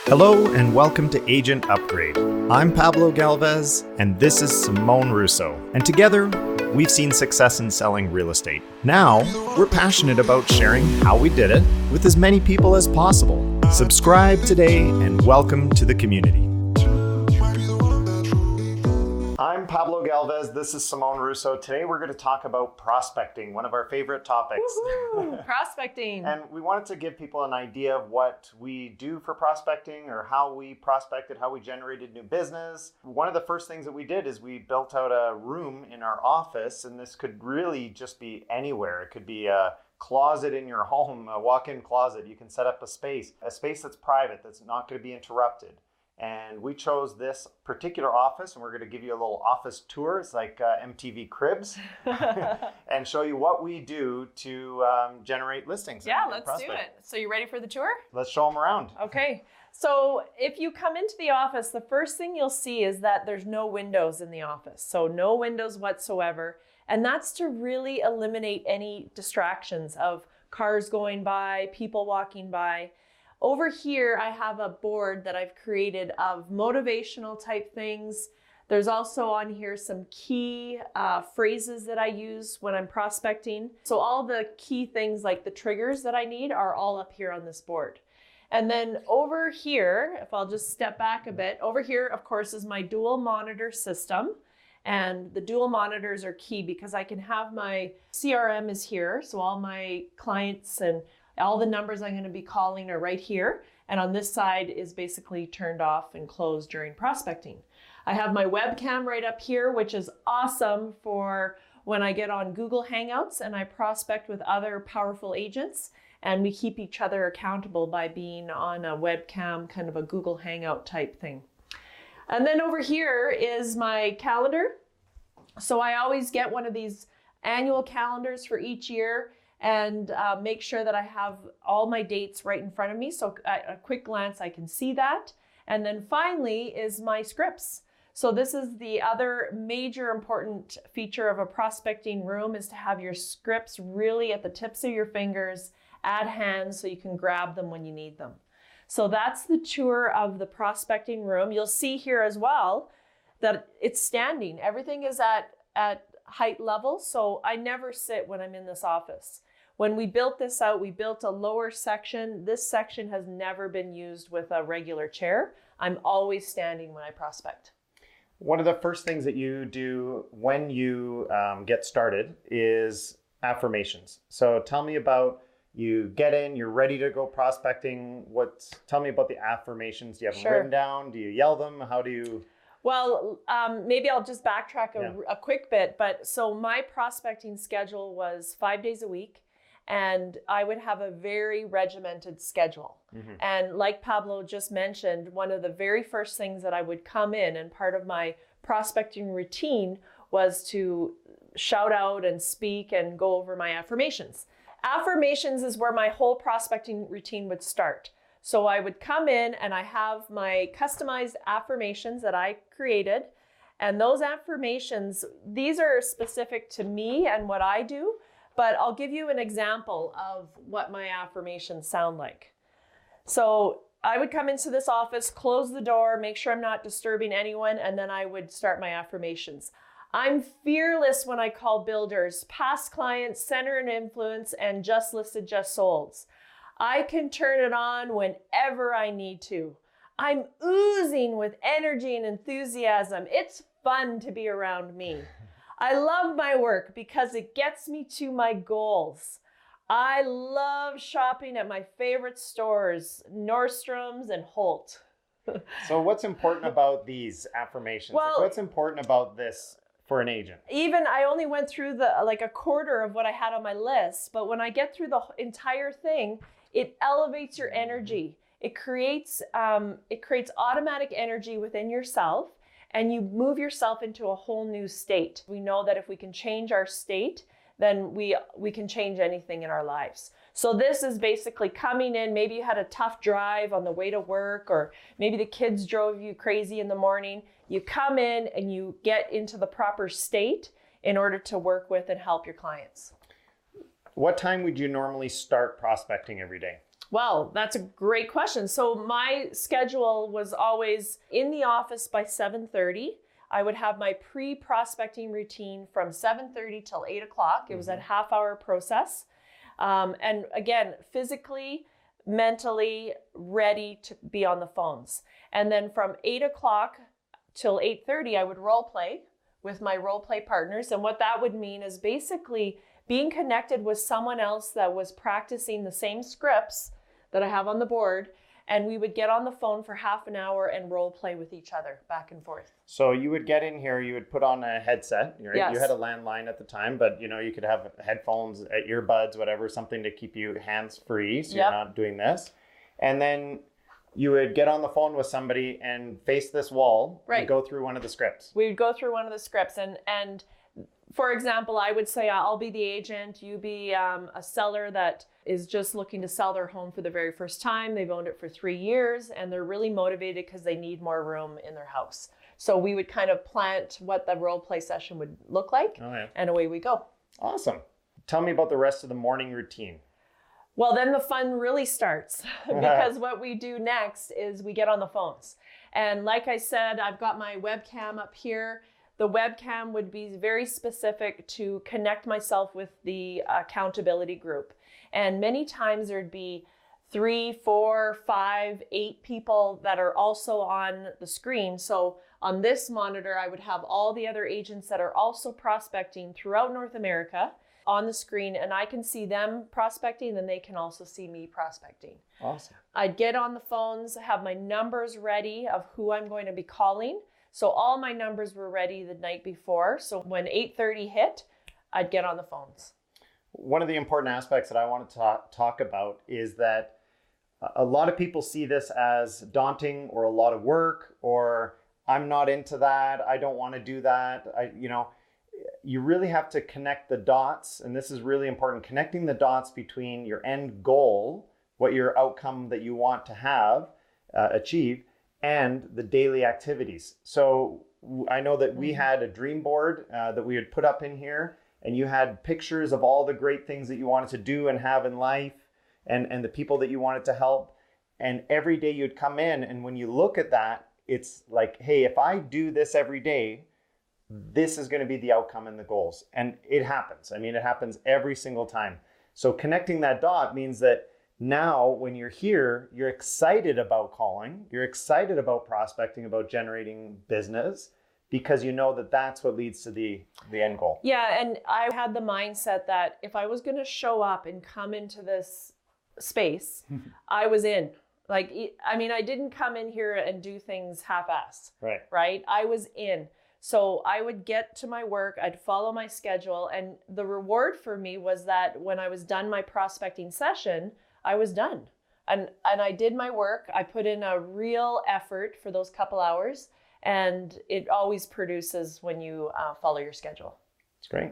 Hello and welcome to Agent Upgrade. I'm Pablo Galvez and this is Simone Russo. And together, we've seen success in selling real estate. Now, we're passionate about sharing how we did it with as many people as possible. Subscribe today and welcome to the community. I'm Pablo Galvez. This is Simone Russo. Today we're going to talk about prospecting, one of our favorite topics. Woohoo! Prospecting. And we wanted to give people an idea of what we do for prospecting or how we prospected, how we generated new business. One of the first things that we did is we built out a room in our office, and this could really just be anywhere. It could be a closet in your home, a walk-in closet. You can set up a space that's private, that's not going to be interrupted. And we chose this particular office, and we're going to give you a little office tour. It's like MTV Cribs, and show you what we do to generate listings. Yeah, let's do it. So you ready for the tour? Let's show them around. Okay. So if you come into the office, the first thing you'll see is that there's no windows in the office. So no windows whatsoever. And that's to really eliminate any distractions of cars going by, people walking by. Over here, I have a board that I've created of motivational type things. There's also on here some key phrases that I use when I'm prospecting. So all the key things like the triggers that I need are all up here on this board. And then over here, if I'll just step back a bit, over here, of course, is my dual monitor system. And the dual monitors are key because I can have my CRM is here. So all my clients and all the numbers I'm going to be calling are right here. And on this side is basically turned off and closed during prospecting. I have my webcam right up here, which is awesome for when I get on Google Hangouts and I prospect with other powerful agents. And we keep each other accountable by being on a webcam, kind of a Google Hangout type thing. And then over here is my calendar. So I always get one of these annual calendars for each year and make sure that I have all my dates right in front of me. So at a quick glance, I can see that. And then finally is my scripts. So this is the other major important feature of a prospecting room is to have your scripts really at the tips of your fingers at hand so you can grab them when you need them. So that's the tour of the prospecting room. You'll see here as well that it's standing. Everything is at height level. So I never sit when I'm in this office. When we built this out, we built a lower section. This section has never been used with a regular chair. I'm always standing when I prospect. One of the first things that you do when you get started is affirmations. So tell me about, you get in, you're ready to go prospecting. Tell me about the affirmations. Do you have them written down? Do you yell them? How do you? Well, maybe I'll just backtrack a quick bit. But so my prospecting schedule was 5 days a week. And I would have a very regimented schedule. Mm-hmm. And like Pablo just mentioned, one of the very first things that I would come in and part of my prospecting routine was to shout out and speak and go over my affirmations. Affirmations is where my whole prospecting routine would start. So I would come in and I have my customized affirmations that I created. And those affirmations, these are specific to me and what I do. But I'll give you an example of what my affirmations sound like. So I would come into this office, close the door, make sure I'm not disturbing anyone, and then I would start my affirmations. I'm fearless when I call builders, past clients, center and influence, and just listed, just solds. I can turn it on whenever I need to. I'm oozing with energy and enthusiasm. It's fun to be around me. I love my work because it gets me to my goals. I love shopping at my favorite stores, Nordstrom's and Holt. So what's important about these affirmations? Well, what's important about this for an agent? Even I only went through a quarter of what I had on my list, but when I get through the entire thing, it elevates your energy. It creates automatic energy within yourself. And you move yourself into a whole new state. We know that if we can change our state, then we can change anything in our lives. So this is basically coming in. Maybe you had a tough drive on the way to work, or maybe the kids drove you crazy in the morning. You come in and you get into the proper state in order to work with and help your clients. What time would you normally start prospecting every day? Well, that's a great question. So my schedule was always in the office by 7:30. I would have my pre-prospecting routine from 7:30 till 8 o'clock. It was a half-hour process. And again, physically, mentally ready to be on the phones. And then from 8 o'clock till 8:30, I would role play with my role play partners. And what that would mean is basically being connected with someone else that was practicing the same scripts that I have on the board. And we would get on the phone for half an hour and role play with each other back and forth. So you would get in here, you would put on a headset, right? Yes. You had a landline at the time, but you could have headphones, earbuds, whatever, something to keep you hands-free so you're not doing this. And then you would get on the phone with somebody and face this wall and go through one of the scripts. We would go through one of the scripts and for example, I would say, I'll be the agent, you be a seller that is just looking to sell their home for the very first time. They've owned it for 3 years and they're really motivated because they need more room in their house. So we would kind of plant what the role play session would look like, and away we go. Awesome. Tell me about the rest of the morning routine. Well, then the fun really starts because what we do next is we get on the phones. And like I said, I've got my webcam up here. The webcam would be very specific to connect myself with the accountability group. And many times there'd be 3, 4, 5, 8 people that are also on the screen. So on this monitor, I would have all the other agents that are also prospecting throughout North America on the screen, and I can see them prospecting and they can also see me prospecting. Awesome. I'd get on the phones, have my numbers ready of who I'm going to be calling. So all my numbers were ready the night before. So when 8:30 hit, I'd get on the phones. One of the important aspects that I want to talk about is that a lot of people see this as daunting or a lot of work, or I'm not into that. I don't want to do that. You really have to connect the dots. And this is really important, connecting the dots between your end goal, what your outcome that you want to have, achieve, and the daily activities. So I know that we had a dream board that we had put up in here, and you had pictures of all the great things that you wanted to do and have in life, and the people that you wanted to help. And every day you'd come in, and when you look at that, it's like, hey, if I do this every day, this is going to be the outcome and the goals. And it happens. I mean, it happens every single time. So connecting that dot means that now when you're here, you're excited about calling, you're excited about prospecting, about generating business, because you know that that's what leads to the end goal. Yeah, and I had the mindset that if I was going to show up and come into this space, I was in. Like, I mean, I didn't come in here and do things half-assed, right? I was in. So I would get to my work, I'd follow my schedule, and the reward for me was that when I was done my prospecting session, I was done. And I did my work. I put in a real effort for those couple hours, and it always produces when you follow your schedule. It's great.